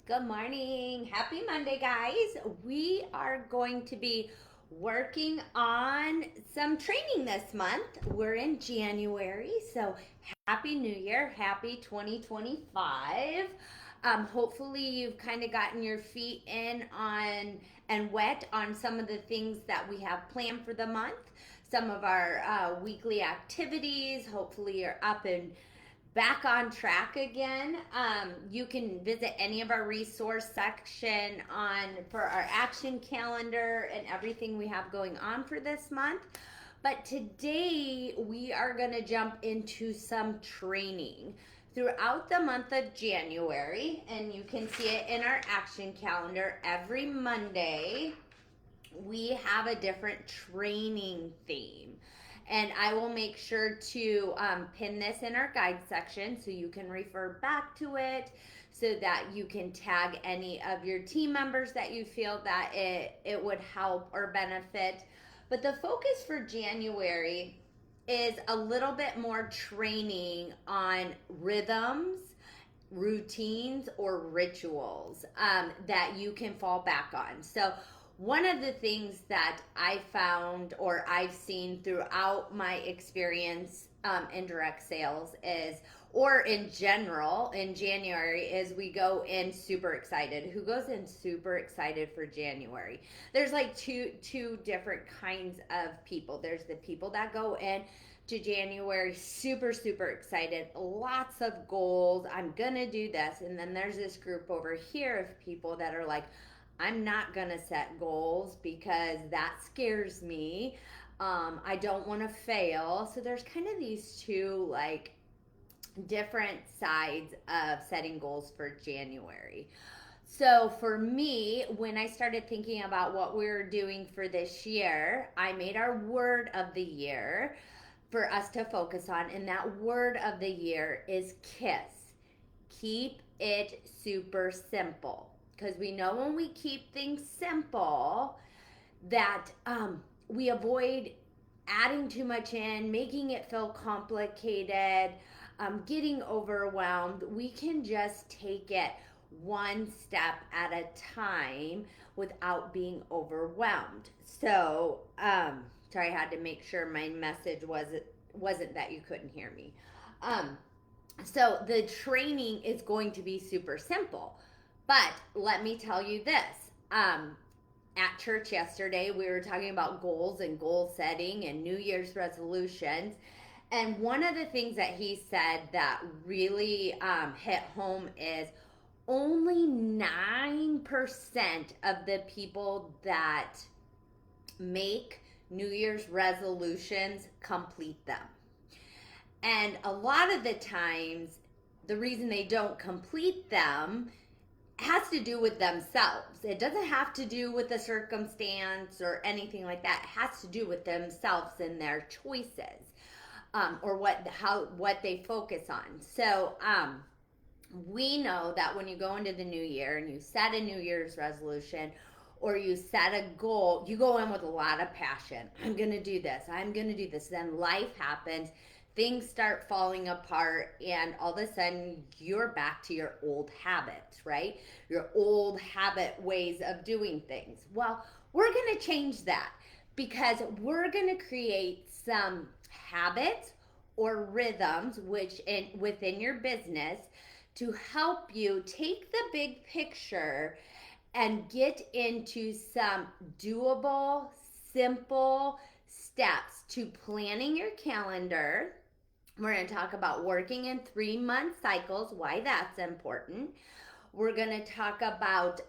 Good morning. Happy Monday, guys. We are going to be working on some training this month. We're in January, so happy New Year. Happy 2025. Hopefully, you've kind of gotten your feet in on and wet on some of the things that we have planned for the month. Some of our weekly activities. Hopefully, you're up and back on track again. You can visit any of our resource section on for our action calendar and everything we have going on for this month. But today we are going to jump into some training throughout the month of January, and you can see it in our action calendar. Every Monday we have a different training theme, and I will make sure to pin this in our guide section so you can refer back to it, so that you can tag any of your team members that you feel that it would help or benefit. But the focus for January is a little bit more training on rhythms, routines, or rituals that you can fall back on. So one of the things that I found or I've seen throughout my experience in direct sales is, or in general in January, is we go in super excited. Who goes in super excited for January? There's like two different kinds of people. There's the people that go in to January super excited, lots of goals, I'm gonna do this. And then there's this group over here of people that are like, I'm not gonna set goals because that scares me. I don't want to fail. So there's kind of these two like different sides of setting goals for January. So for me, when I started thinking about what we were doing for this year, I made our word of the year for us to focus on, and that word of the year is KISS. Keep it super simple, because we know when we keep things simple that we avoid adding too much in, making it feel complicated, getting overwhelmed. We can just take it one step at a time without being overwhelmed. So, sorry, I had to make sure my message wasn't that you couldn't hear me. So the training is going to be super simple, but let me tell you this. At church yesterday, we were talking about goals and goal setting and New Year's resolutions. And one of the things that he said that really hit home is only 9% of the people that make New Year's resolutions complete them. And a lot of the times, the reason they don't complete them has to do with themselves. It doesn't have to do with the circumstance or anything like that. It has to do with themselves and their choices, or what they focus on. So we know that when you go into the new year and you set a New Year's resolution or you set a goal, you go in with a lot of passion. I'm going to do this. I'm going to do this. Then life happens. Things start falling apart, and all of a sudden you're back to your old habits, right? Your old habit ways of doing things. Well, we're going to change that, because we're going to create some habits or rhythms within your business to help you take the big picture and get into some doable, simple steps to planning your calendar. We're going to talk about working in 3-month cycles, why that's important. We're going to talk about,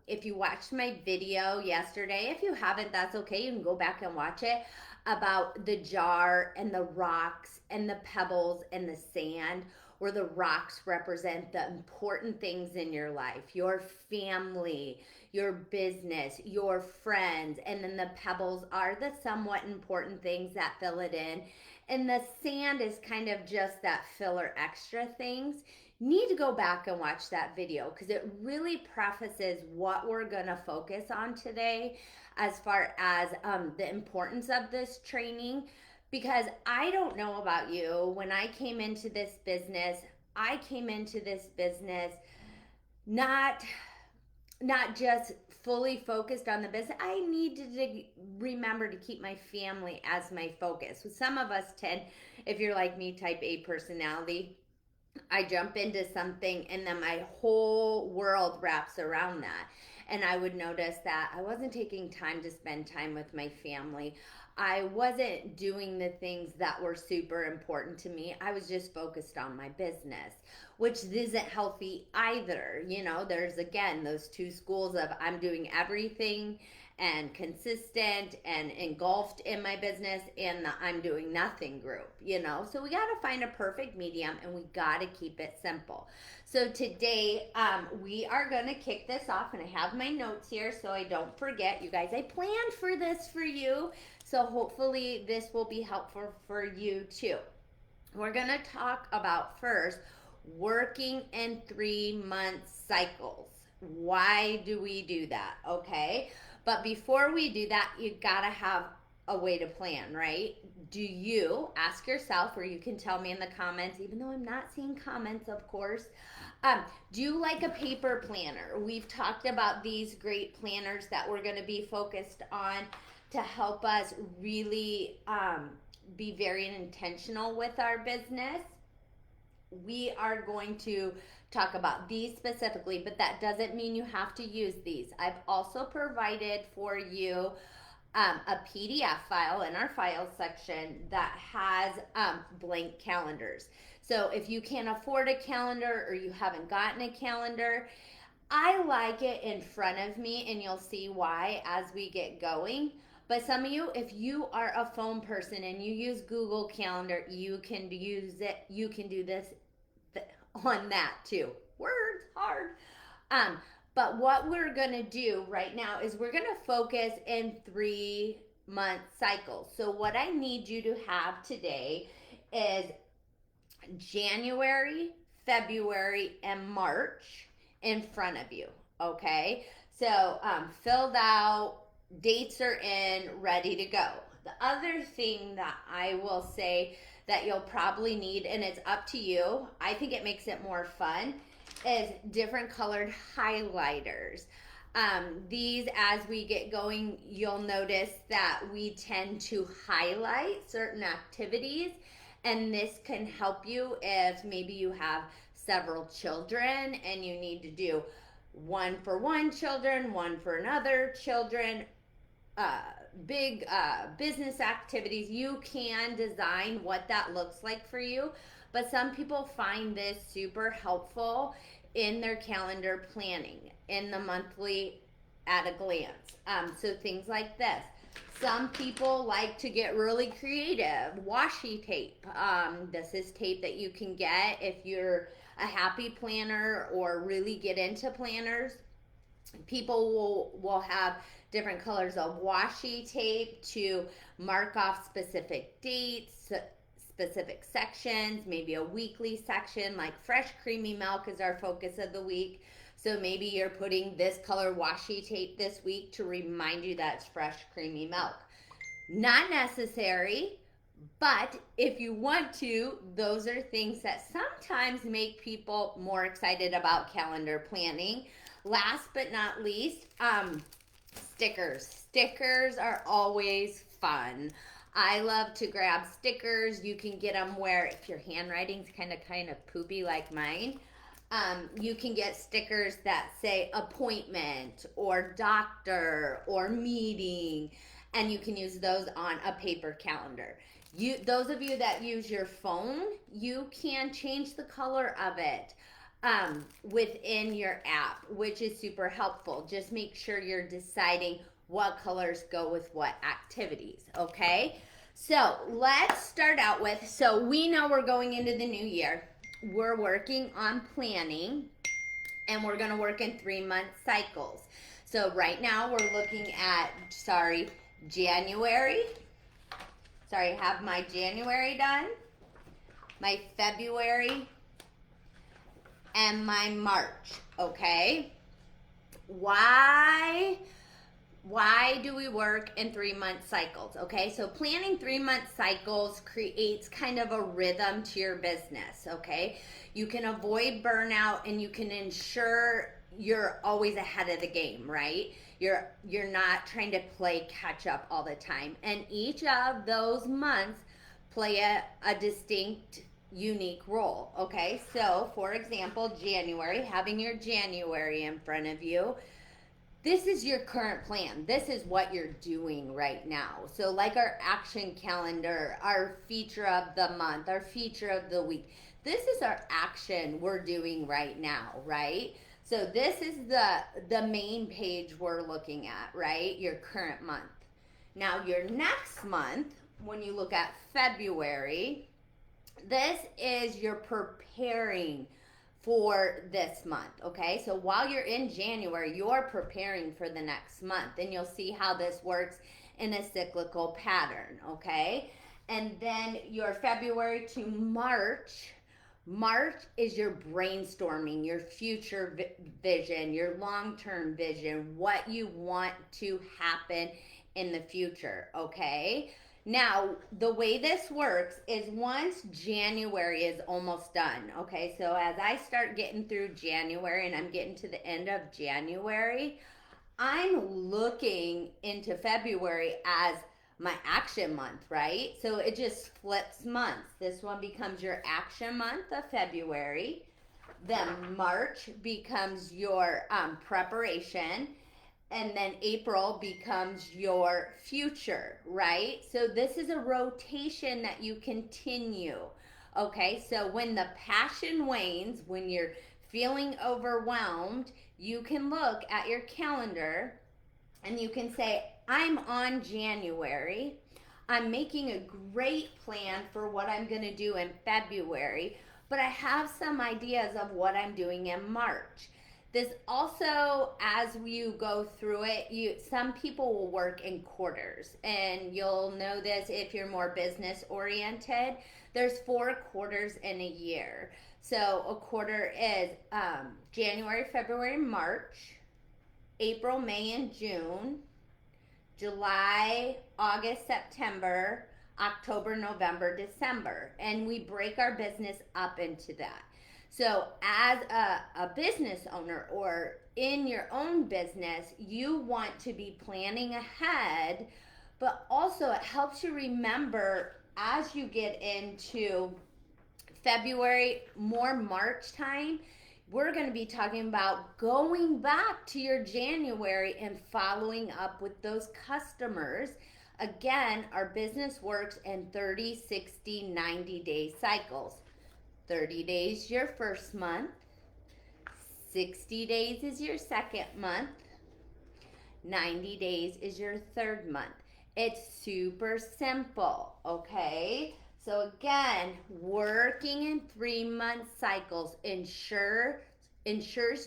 if you watched my video yesterday, if you haven't, that's okay. You can go back and watch it, about the jar and the rocks and the pebbles and the sand, where the rocks represent the important things in your life, your family, your business, your friends, and then the pebbles are the somewhat important things that fill it in. And the sand is kind of just that filler extra things. You need to go back and watch that video, because it really prefaces what we're going to focus on today as far as the importance of this training. Because I don't know about you, when I came into this business not just fully focused on the business. I need to remember to keep my family as my focus. So some of us tend, if you're like me, type A personality, I jump into something and then my whole world wraps around that. And I would notice that I wasn't taking time to spend time with my family. I wasn't doing the things that were super important to me. I was just focused on my business, which isn't healthy either. You know, there's again those two schools of I'm doing everything and consistent and engulfed in my business, and the I'm doing nothing group, you know. So we got to find a perfect medium, and we got to keep it simple. So today we are going to kick this off, and I have my notes here so I don't forget. You guys, I planned for this for you, so hopefully this will be helpful for you too. We're going to talk about first working in 3-month cycles. Why do we do that? Okay. But before we do that, you gotta have a way to plan, right? Do you ask yourself, or you can tell me in the comments, even though I'm not seeing comments, of course. Do you like a paper planner? We've talked about these great planners that we're going to be focused on to help us really be very intentional with our business. We are going to talk about these specifically, but that doesn't mean you have to use these. I've also provided for you a PDF file in our files section that has blank calendars. So if you can't afford a calendar or you haven't gotten a calendar, I like it in front of me, and you'll see why as we get going. But some of you, if you are a phone person and you use Google Calendar, you can use it. You can do this on that too. Words hard. But what we're gonna do right now is we're gonna focus in 3-month cycles. So what I need you to have today is January, February, and March in front of you. Okay, so filled out, dates are in, ready to go. The other thing that I will say that you'll probably need, and it's up to you, I think it makes it more fun, is different colored highlighters. These, as we get going, you'll notice that we tend to highlight certain activities, and this can help you if maybe you have several children and you need to do one for one children, one for another children, big business activities. You can design what that looks like for you, but some people find this super helpful in their calendar planning, in the monthly at a glance. So things like this. Some people like to get really creative. Washi tape. This is tape that you can get if you're a happy planner or really get into planners. People will have different colors of washi tape to mark off specific dates, specific sections, maybe a weekly section, like fresh creamy milk is our focus of the week. So maybe you're putting this color washi tape this week to remind you that it's fresh creamy milk. Not necessary, but if you want to, those are things that sometimes make people more excited about calendar planning. Last but not least, stickers. Stickers are always fun. I love to grab stickers. You can get them where, if your handwriting's kind of poopy like mine, you can get stickers that say appointment or doctor or meeting, and you can use those on a paper calendar. Those of you that use your phone, you can change the color of it within your app, which is super helpful. Just make sure you're deciding what colors go with what activities, okay? So let's start out with, so we know we're going into the new year. We're working on planning, and we're gonna work in 3-month cycles. So right now we're looking at, January. I have my January done, my February, and my March, okay? Why do we work in 3-month cycles? Okay, so planning 3-month cycles creates kind of a rhythm to your business, okay? You can avoid burnout, and you can ensure you're always ahead of the game, right? You're not trying to play catch up all the time. And each of those months play a distinct unique role. Okay, so for example, January, having your January in front of you, this is your current plan. This is what you're doing right now. So, like our action calendar, our feature of the month, our feature of the week, this is our action we're doing right now, right? So, this is the main page we're looking at, right? Your current month. Now, your next month, when you look at February, this is your preparing for this month, okay? So while you're in January, you're preparing for the next month, and you'll see how this works in a cyclical pattern, okay? And then your February to March, March is your brainstorming, your future vision, your long-term vision, what you want to happen in the future, okay? Now, the way this works is once January is almost done, okay? So as I start getting through January and I'm getting to the end of January, I'm looking into February as my action month, right? So it just flips months. This one becomes your action month of February. Then March becomes your preparation. And then April becomes your future, right? So this is a rotation that you continue. Okay, so when the passion wanes, when you're feeling overwhelmed, you can look at your calendar and you can say, I'm on January. I'm making a great plan for what I'm going to do in February, but I have some ideas of what I'm doing in March. This also, as you go through it, some people will work in quarters, and you'll know this if you're more business oriented. There's 4 quarters in a year. So a quarter is January, February, March, April, May, and June, July, August, September, October, November, December. And we break our business up into that. So as a business owner or in your own business, you want to be planning ahead, but also it helps you remember as you get into February, more March time, we're going to be talking about going back to your January and following up with those customers. Again, our business works in 30, 60, 90-day cycles. 30 days your first month, 60 days is your second month, 90 days is your third month. It's super simple, okay? So again, working in 3-month cycles ensures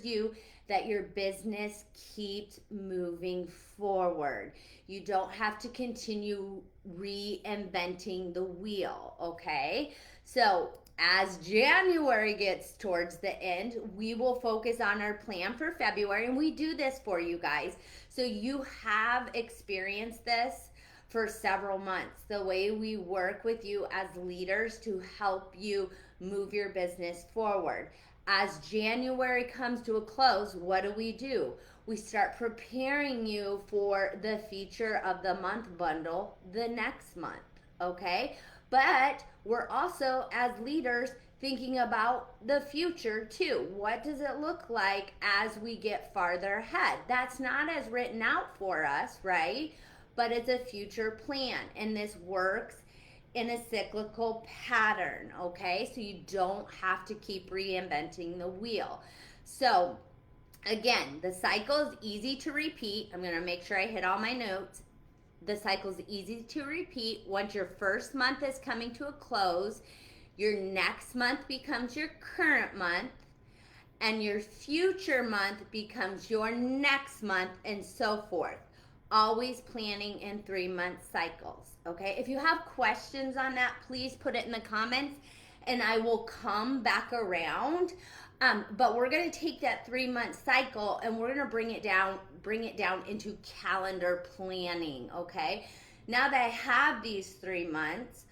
you that your business keeps moving forward. You don't have to continue reinventing the wheel, okay? So as January gets towards the end, we will focus on our plan for February, and we do this for you guys. So you have experienced this for several months, the way we work with you as leaders to help you move your business forward. As January comes to a close, what do? We start preparing you for the feature of the month bundle the next month, okay? But we're also, as leaders, thinking about the future too. What does it look like as we get farther ahead? That's not as written out for us, right? But it's a future plan, and this works in a cyclical pattern, okay? So you don't have to keep reinventing the wheel. So again, the cycle is easy to repeat. I'm going to make sure I hit all my notes. The cycle is easy to repeat. Once your first month is coming to a close, your next month becomes your current month, and your future month becomes your next month, and so forth. Always planning in 3-month cycles, okay? If you have questions on that, please put it in the comments, and I will come back around. But we're going to take that 3-month cycle and we're going to bring it down into calendar planning, okay? Now that I have these 3 months,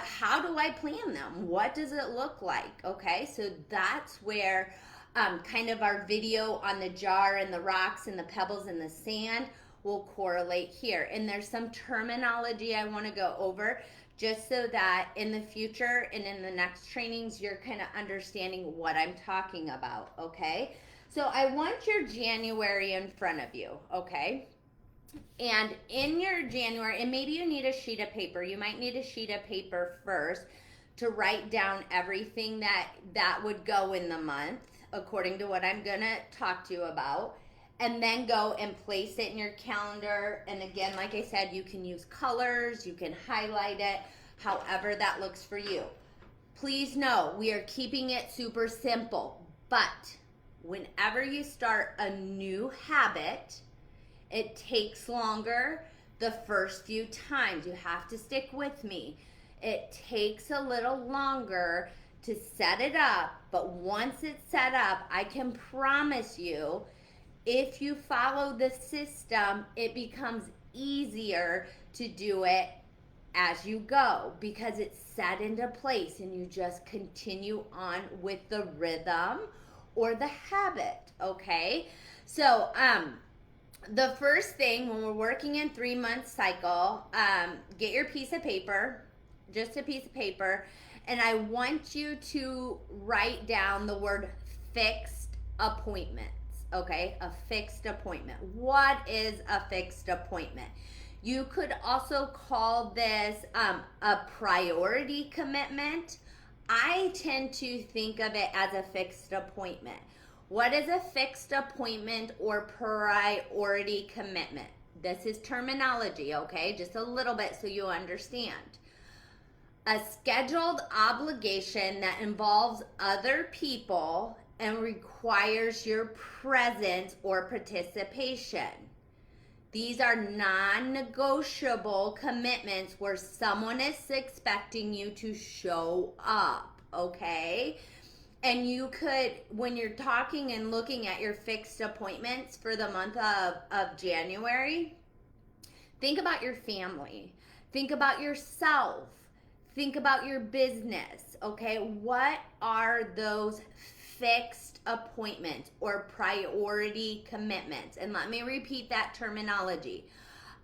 how do I plan them? What does it look like? Okay, so that's where kind of our video on the jar and the rocks and the pebbles and the sand will correlate here. And there's some terminology I want to go over just so that in the future and in the next trainings, you're kind of understanding what I'm talking about, okay? So I want your January in front of you, okay? And in your January, and maybe you need a sheet of paper. You might need a sheet of paper first to write down everything that would go in the month according to what I'm going to talk to you about. And then go and place it in your calendar. And again, like I said, you can use colors, you can highlight it, however that looks for you. Please know, we are keeping it super simple. But whenever you start a new habit, it takes longer the first few times. You have to stick with me. It takes a little longer to set it up, but once it's set up, I can promise you, if you follow the system, it becomes easier to do it as you go because it's set into place and you just continue on with the rhythm or the habit, okay? So, the first thing when we're working in 3-month cycle, get your piece of paper, just a piece of paper, and I want you to write down the word fixed appointments, okay? A fixed appointment. What is a fixed appointment? You could also call this a priority commitment. I tend to think of it as a fixed appointment. What is a fixed appointment or priority commitment? This is terminology, okay? Just a little bit so you understand. A scheduled obligation that involves other people and requires your presence or participation. These are non-negotiable commitments where someone is expecting you to show up, okay? And you could, when you're talking and looking at your fixed appointments for the month of January, think about your family. Think about yourself. Think about your business, okay? What are those fixed appointments or priority commitments? And let me repeat that terminology.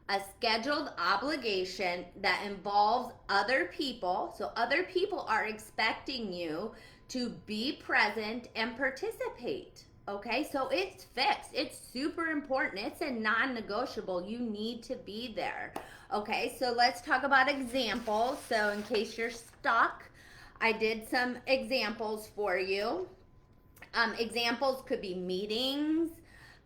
A scheduled obligation that involves other people. So other people are expecting you to be present and participate, okay? So it's fixed. It's super important. It's a non-negotiable. You need to be there, okay? So let's talk about examples. So in case you're stuck, I did some examples for you. Examples could be meetings,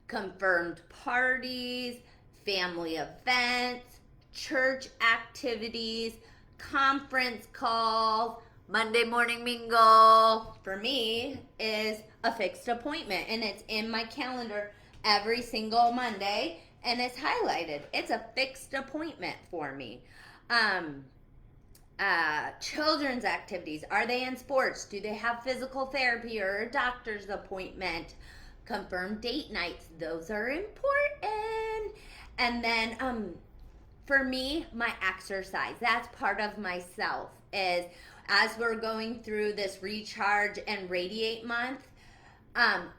confirmed parties, family events, church activities, conference calls. Monday morning mingle for me is a fixed appointment, and it's in my calendar every single Monday, and it's highlighted. It's a fixed appointment for me. Children's activities. Are they in sports? Do they have physical therapy or a doctor's appointment? Confirmed date nights. Those are important. And then for me, my exercise. That's part of myself. Is as we're going through this recharge and radiate month,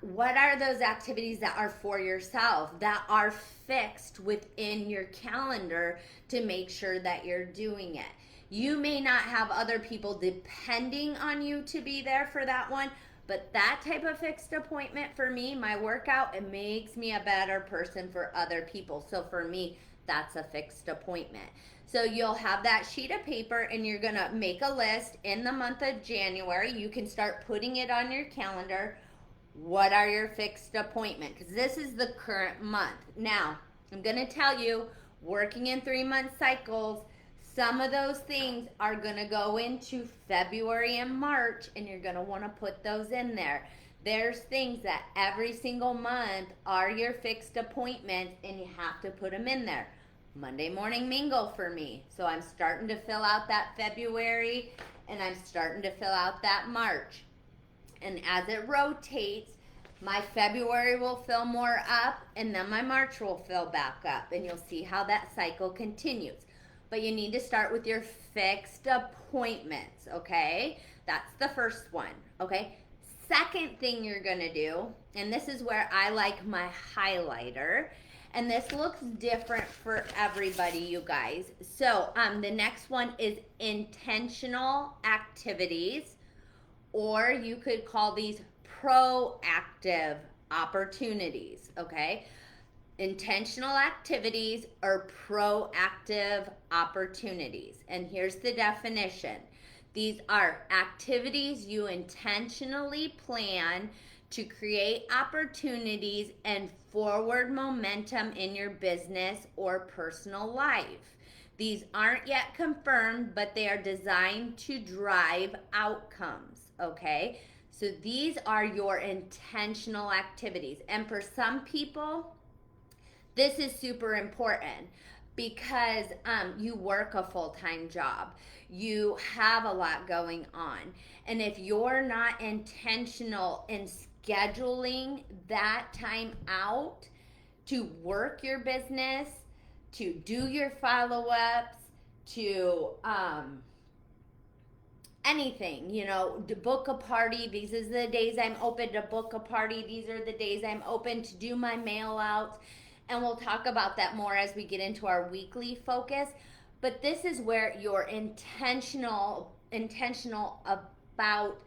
what are those activities that are for yourself, that are fixed within your calendar to make sure that you're doing it? You may not have other people depending on you to be there for that one, but that type of fixed appointment for me, my workout, it makes me a better person for other people. So for me, that's a fixed appointment. So you'll have that sheet of paper and you're going to make a list in the month of January. You can start putting it on your calendar. What are your fixed appointments? Because this is the current month. Now, I'm going to tell you, working in 3-month cycles, some of those things are going to go into February and March, and you're going to want to put those in there. There's things that every single month are your fixed appointments, and you have to put them in there. Monday morning mingle for me. So I'm starting to fill out that February, and I'm starting to fill out that March. And as it rotates, my February will fill more up, and then my March will fill back up, and you'll see how that cycle continues. But you need to start with your fixed appointments, okay? That's the first one, okay? second thing you're going to do, and this is where I like my highlighter, and this looks different for everybody, you guys. So the next one is intentional activities, or you could call these proactive opportunities, okay? Intentional activities or proactive opportunities. And here's the definition. These are activities you intentionally plan to create opportunities and forward momentum in your business or personal life. These aren't yet confirmed, but they are designed to drive outcomes, okay? So these are your intentional activities. And for some people, this is super important because you work a full-time job. You have a lot going on. And if you're not intentional in scheduling that time out to work your business, to do your follow-ups, to anything, you know, to book a party. These are the days I'm open to book a party. These are the days I'm open to do my mail outs. And we'll talk about that more as we get into our weekly focus. But this is where you're intentional about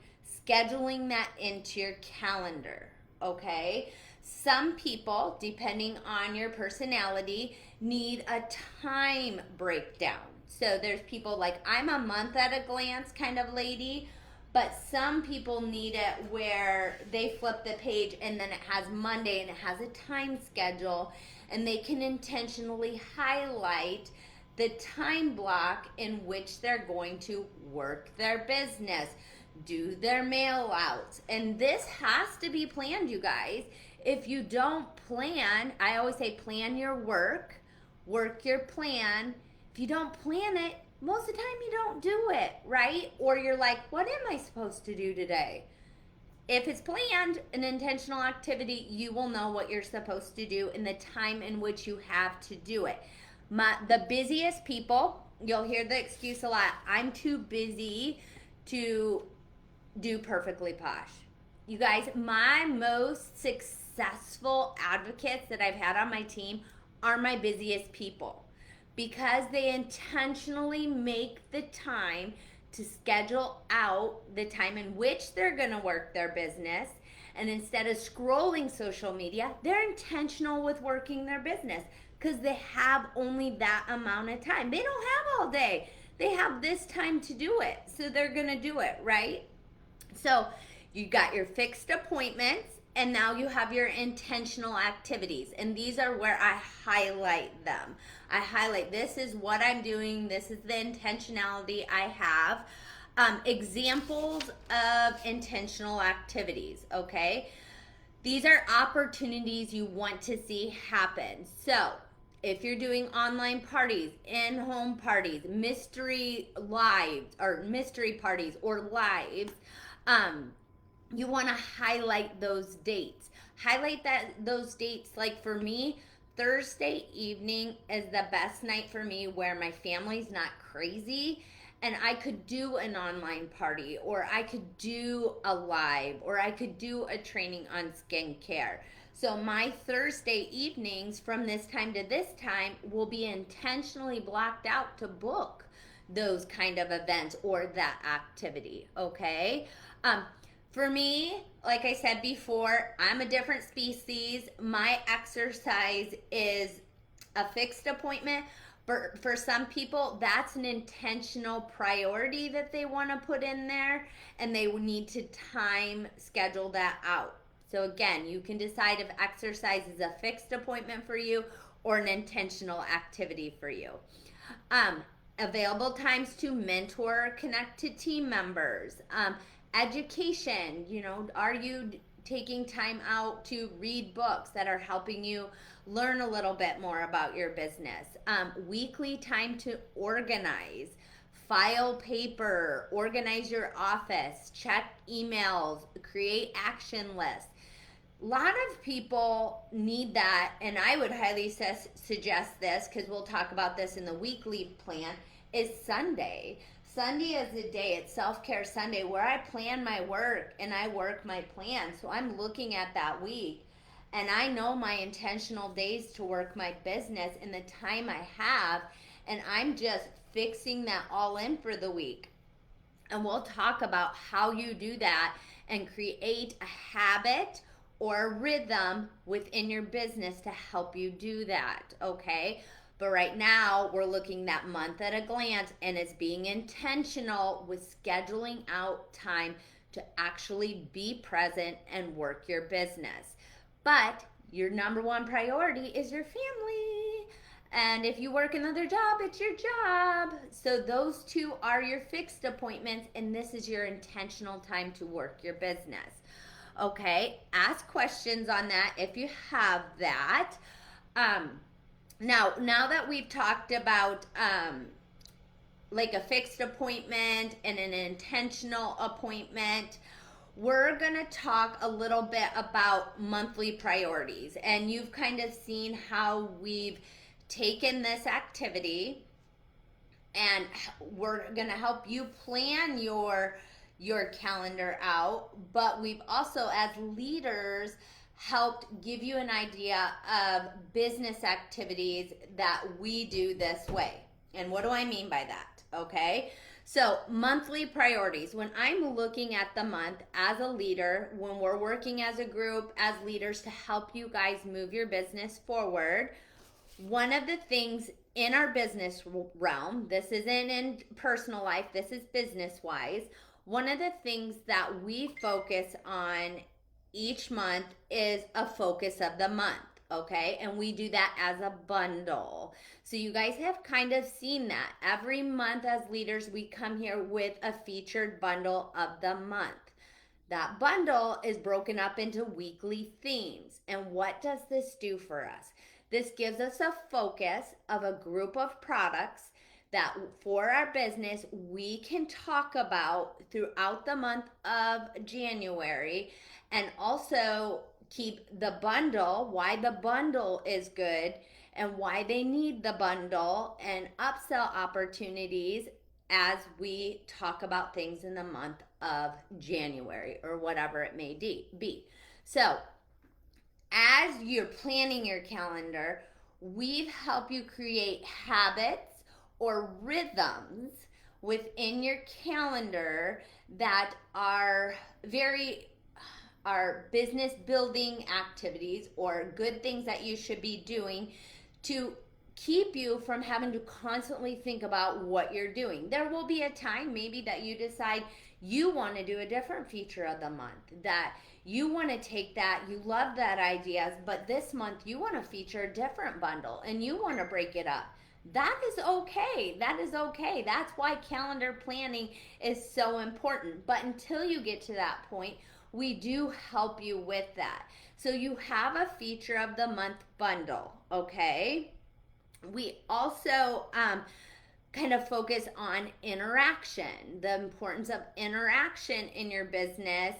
scheduling that into your calendar, okay? Some people, depending on your personality, need a time breakdown. So there's people like, I'm a month at a glance kind of lady, but some people need it where they flip the page and then it has Monday and it has a time schedule, and they can intentionally highlight the time block in which they're going to work their business, do their mail outs. And this has to be planned, you guys. If you don't plan, I always say plan your work your plan. If you don't plan it, most of the time you don't do it, right? Or you're like, what am I supposed to do today? If it's planned, an intentional activity, you will know what you're supposed to do in the time in which you have to do it. The busiest people, you'll hear the excuse a lot, I'm too busy to do Perfectly Posh. You guys, my most successful advocates that I've had on my team are my busiest people, because they intentionally make the time to schedule out the time in which they're going to work their business. And instead of scrolling social media, they're intentional with working their business because they have only that amount of time. They don't have all day. They have this time to do it. So they're going to do it, right? So you got your fixed appointments, and now you have your intentional activities. And these are where I highlight them. I highlight, this is what I'm doing. This is the intentionality I have. Examples of intentional activities, okay? These are opportunities you want to see happen. So if you're doing online parties, in-home parties, mystery lives, or mystery parties or lives, you want to highlight those dates. Highlight those dates. Like for me, Thursday evening is the best night for me where my family's not crazy, and I could do an online party, or I could do a live, or I could do a training on skincare. So my Thursday evenings from this time to this time will be intentionally blocked out to book those kind of events or that activity, okay? For me, like I said before, I'm a different species. My exercise is a fixed appointment. For some people, that's an intentional priority that they want to put in there, and they need to time schedule that out. So again, you can decide if exercise is a fixed appointment for you or an intentional activity for you. Available times to mentor or connect to team members. Education, you know, are you taking time out to read books that are helping you learn a little bit more about your business? Weekly time to organize, file paper, organize your office, check emails, create action lists. A lot of people need that, and I would highly suggest this, because we'll talk about this in the weekly plan, is Sunday. Sunday is a day, it's self-care Sunday, where I plan my work and I work my plan. So I'm looking at that week and I know my intentional days to work my business and the time I have, and I'm just fixing that all in for the week. And we'll talk about how you do that and create a habit or a rhythm within your business to help you do that, okay? But right now, we're looking that month at a glance, and it's being intentional with scheduling out time to actually be present and work your business. But your number one priority is your family. And if you work another job, it's your job. So those two are your fixed appointments, and this is your intentional time to work your business. Okay, ask questions on that if you have that. Now that we've talked about like a fixed appointment and an intentional appointment, we're going to talk a little bit about monthly priorities. And you've kind of seen how we've taken this activity, and we're going to help you plan your calendar out, but we've also, as leaders, helped give you an idea of business activities that we do this way. And what do I mean by that? Okay, so monthly priorities. When I'm looking at the month as a leader, when we're working as a group, as leaders, to help you guys move your business forward, one of the things in our business realm, this isn't in personal life, this is business wise, one of the things that we focus on each month is a focus of the month, okay? And we do that as a bundle. So you guys have kind of seen that. Every month as leaders, we come here with a featured bundle of the month. That bundle is broken up into weekly themes. And what does this do for us? This gives us a focus of a group of products that for our business we can talk about throughout the month of January, and also keep the bundle, why the bundle is good and why they need the bundle, and upsell opportunities as we talk about things in the month of January or whatever it may be. So as you're planning your calendar, we've helped you create habits or rhythms within your calendar that are business building activities or good things that you should be doing to keep you from having to constantly think about what you're doing. There will be a time maybe that you decide you want to do a different feature of the month, that you want to take that, you love that idea, but this month you want to feature a different bundle and you want to break it up. That is okay. That is okay. That's why calendar planning is so important. But until you get to that point, we do help you with that. So you have a feature of the month bundle, okay? We also kind of focus on interaction, the importance of interaction in your business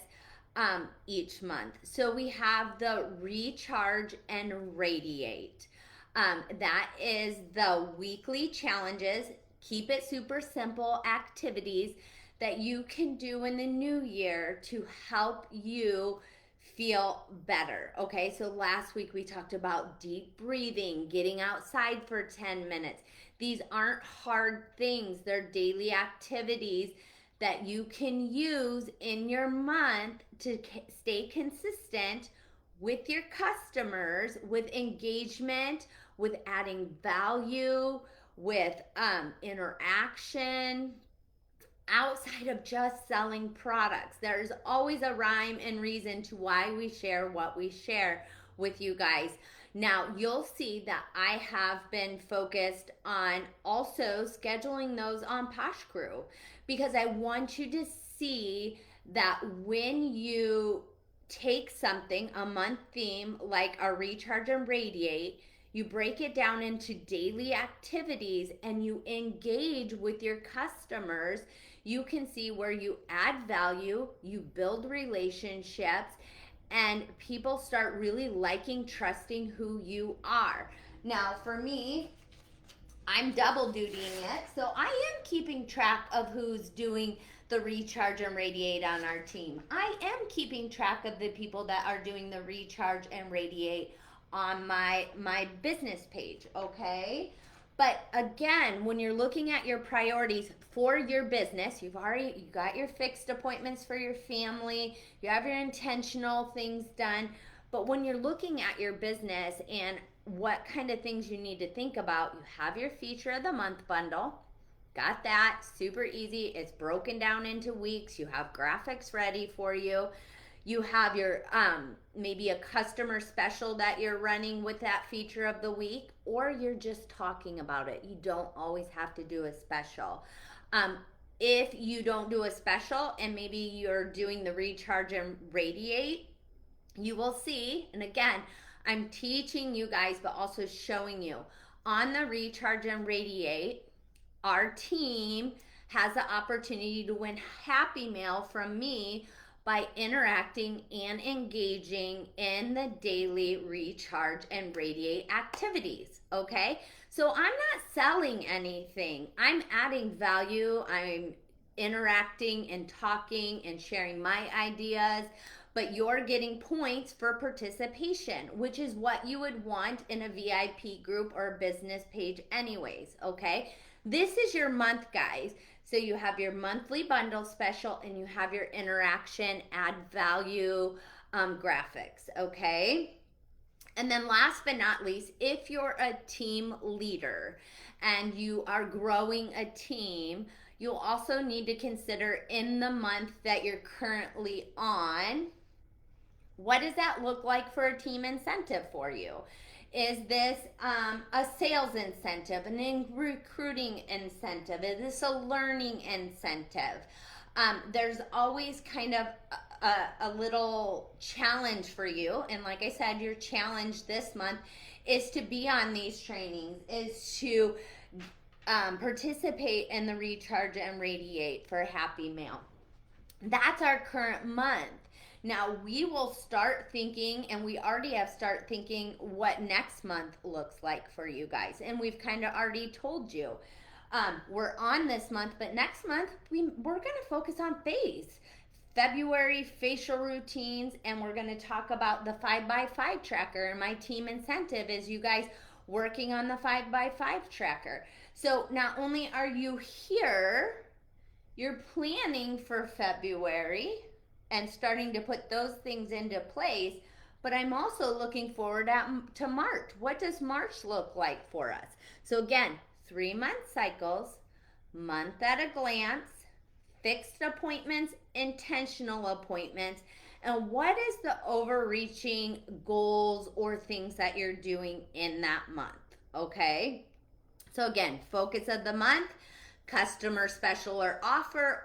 each month. So we have the recharge and radiate. That is the weekly challenges, keep it super simple activities that you can do in the new year to help you feel better. Okay, so last week we talked about deep breathing, getting outside for 10 minutes. These aren't hard things, they're daily activities that you can use in your month to stay consistent with your customers, with engagement, with adding value, with interaction outside of just selling products. There's always a rhyme and reason to why we share what we share with you guys. Now, you'll see that I have been focused on also scheduling those on Posh Crew, because I want you to see that when you take something, a month theme like a recharge and radiate, you break it down into daily activities and you engage with your customers, you can see where you add value, you build relationships, and people start really liking, trusting who you are. Now, for me, I'm double dutying it, so I am keeping track of who's doing the recharge and radiate on our team. I am keeping track of the people that are doing the recharge and radiate on my business page, okay? But again, when you're looking at your priorities for your business, you got your fixed appointments for your family, you have your intentional things done. But when you're looking at your business and what kind of things you need to think about, you have your feature of the month bundle. Got that, super easy. It's broken down into weeks. You have graphics ready for you. You have your maybe a customer special that you're running with that feature of the week, or you're just talking about it. You don't always have to do a special. If you don't do a special and maybe you're doing the recharge and radiate, you will see, and again, I'm teaching you guys, but also showing you on the recharge and radiate, our team has the opportunity to win Happy Mail from me by interacting and engaging in the daily recharge and radiate activities, okay? So I'm not selling anything. I'm adding value. I'm interacting and talking and sharing my ideas, but you're getting points for participation, which is what you would want in a VIP group or business page anyways, okay? This is your month, guys. So you have your monthly bundle special and you have your interaction, add value graphics, okay? And then last but not least, if you're a team leader and you are growing a team, you'll also need to consider in the month that you're currently on, what does that look like for a team incentive for you? Is this a sales incentive, an recruiting incentive? Is this a learning incentive? There's always kind of a little challenge for you. And like I said, your challenge this month is to be on these trainings, is to participate in the recharge and radiate for Happy Mail. That's our current month. Now we will start thinking, and we already have started thinking what next month looks like for you guys. And we've kind of already told you. We're on this month, but next month we're going to focus on face. February facial routines, and we're going to talk about the 5x5 tracker. And my team incentive is you guys working on the 5x5 tracker. So not only are you here, you're planning for February and starting to put those things into place, but I'm also looking forward to March. What does March look like for us? So again, 3-month cycles, month at a glance, fixed appointments, intentional appointments, and what is the overreaching goals or things that you're doing in that month, okay? So again, focus of the month, customer special or offer,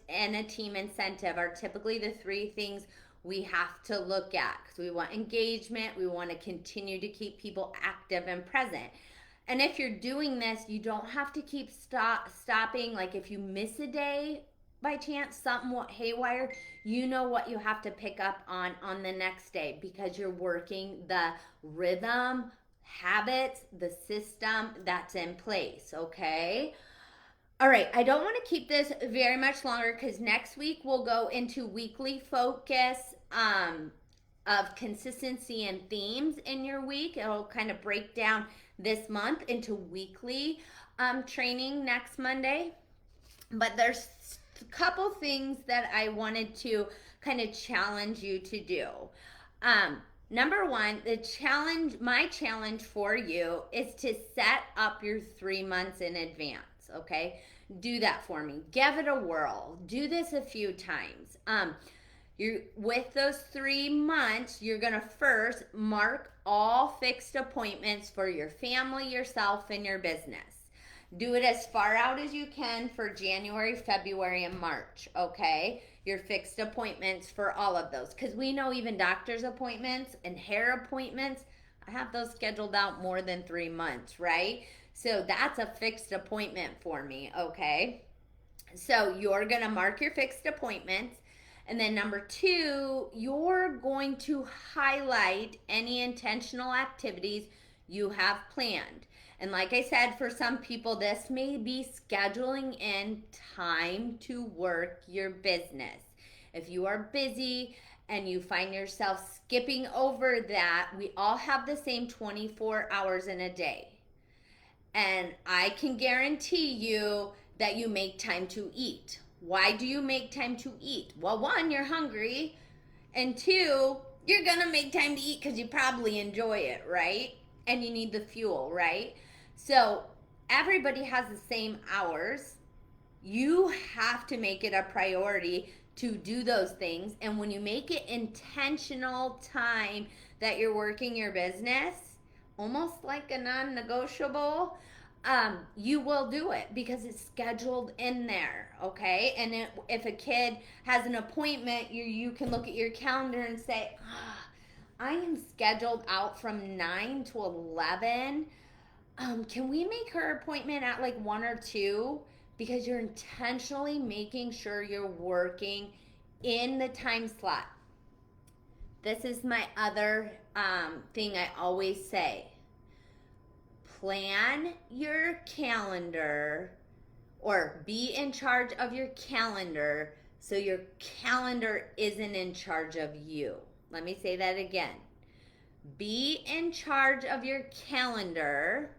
and a team incentive are typically the 3 things we have to look at, because we want engagement, we want to continue to keep people active and present. And if you're doing this, you don't have to keep stopping. Like if you miss a day by chance, something haywire, you know what you have to pick up on the next day, because you're working the rhythm, habits, the system that's in place, okay? All right, I don't want to keep this very much longer, because next week we'll go into weekly focus of consistency and themes in your week. It'll kind of break down this month into weekly training next Monday. But there's a couple things that I wanted to kind of challenge you to do. Number one, my challenge for you is to set up your 3 months in advance. Okay, do that for me. Give it a whirl. Do this a few times. With those 3 months, you're gonna first mark all fixed appointments for your family, yourself, and your business. Do it as far out as you can for January, February, and March, okay? Your fixed appointments for all of those. Because we know even doctor's appointments and hair appointments, I have those scheduled out more than 3 months, right? So that's a fixed appointment for me, okay? So you're going to mark your fixed appointments. And then number 2, you're going to highlight any intentional activities you have planned. And like I said, for some people, this may be scheduling in time to work your business. If you are busy and you find yourself skipping over that, we all have the same 24 hours in a day. And I can guarantee you that you make time to eat. Why do you make time to eat? Well, one, you're hungry. And two, you're going to make time to eat because you probably enjoy it, right? And you need the fuel, right? So everybody has the same hours. You have to make it a priority to do those things. And when you make it intentional time that you're working your business, almost like a non-negotiable, you will do it because it's scheduled in there, okay? And if a kid has an appointment, you can look at your calendar and say, I am scheduled out from 9 to 11. Can we make her appointment at like 1 or 2? Because you're intentionally making sure you're working in the time slot. This is my other thing I always say. Plan your calendar, or be in charge of your calendar so your calendar isn't in charge of you. Let me say that again. Be in charge of your calendar.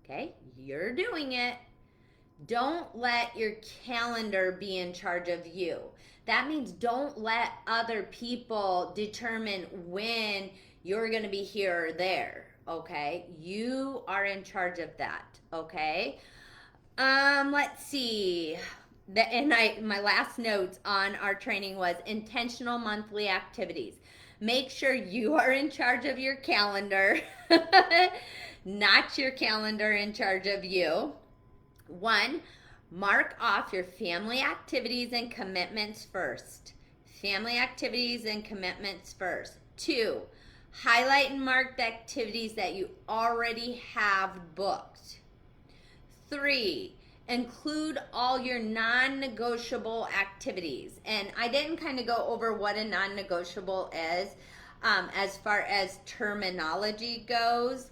Okay, you're doing it. Don't let your calendar be in charge of you. That means don't let other people determine when you're going to be here or there. Okay, you are in charge of that. Okay, let's see. My last notes on our training was intentional monthly activities. Make sure you are in charge of your calendar, not your calendar in charge of you. 1, mark off your family activities and commitments first. Family activities and commitments first. 2, highlight and mark the activities that you already have booked. 3, include all your non-negotiable activities. And I didn't kind of go over what a non-negotiable is as far as terminology goes.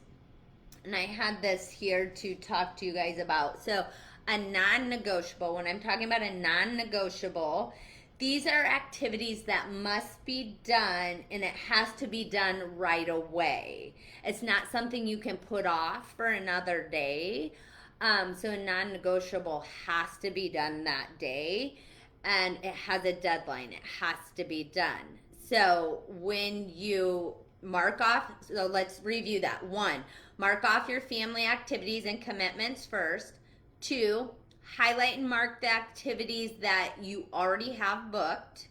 And I had this here to talk to you guys about. So a non-negotiable, when I'm talking about a non-negotiable, these are activities that must be done, and it has to be done right away. It's not something you can put off for another day. So a non-negotiable has to be done that day, and it has a deadline. It has to be done. So when you mark off, so let's review that. 1, mark off your family activities and commitments first. 2, highlight and mark the activities that you already have booked.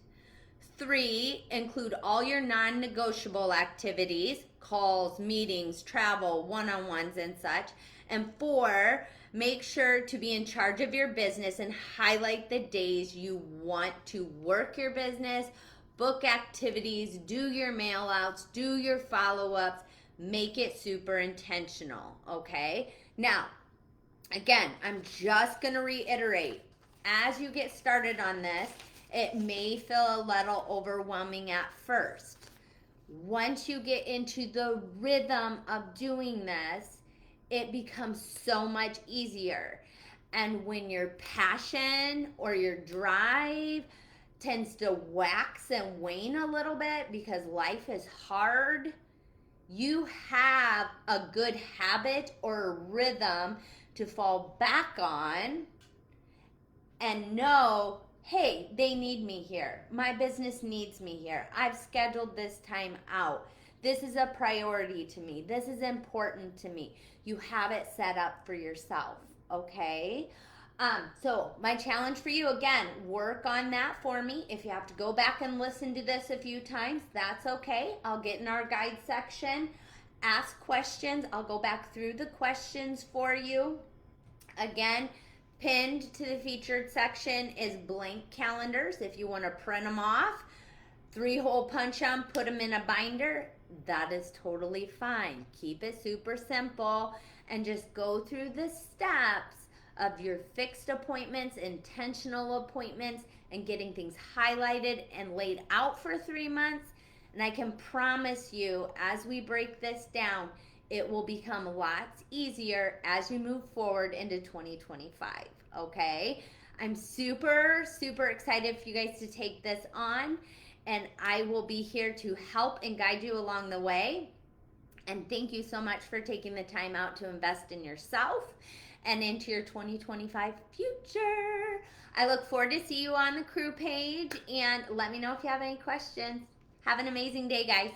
3, include all your non-negotiable activities, calls, meetings, travel, one-on-ones, and such. And 4, make sure to be in charge of your business and highlight the days you want to work your business, book activities, do your mail outs, do your follow-ups. Make it super intentional, okay? Now, again, I'm just going to reiterate, as you get started on this, it may feel a little overwhelming at first. Once you get into the rhythm of doing this, it becomes so much easier. And when your passion or your drive tends to wax and wane a little bit because life is hard, you have a good habit or a rhythm to fall back on and know, hey, they need me here. My business needs me here. I've scheduled this time out. This is a priority to me. This is important to me. You have it set up for yourself, okay? So my challenge for you, again, work on that for me. If you have to go back and listen to this a few times, that's okay. I'll get in our guide section, ask questions. I'll go back through the questions for you. Again, pinned to the featured section is blank calendars. If you want to print them off, 3-hole punch them, put them in a binder, that is totally fine. Keep it super simple and just go through the steps of your fixed appointments, intentional appointments, and getting things highlighted and laid out for 3 months. And I can promise you, as we break this down, it will become lots easier as you move forward into 2025. Okay, I'm super, super excited for you guys to take this on, and I will be here to help and guide you along the way. And thank you so much for taking the time out to invest in yourself and into your 2025 future. I look forward to see you on the crew page, and let me know if you have any questions. Have an amazing day, guys.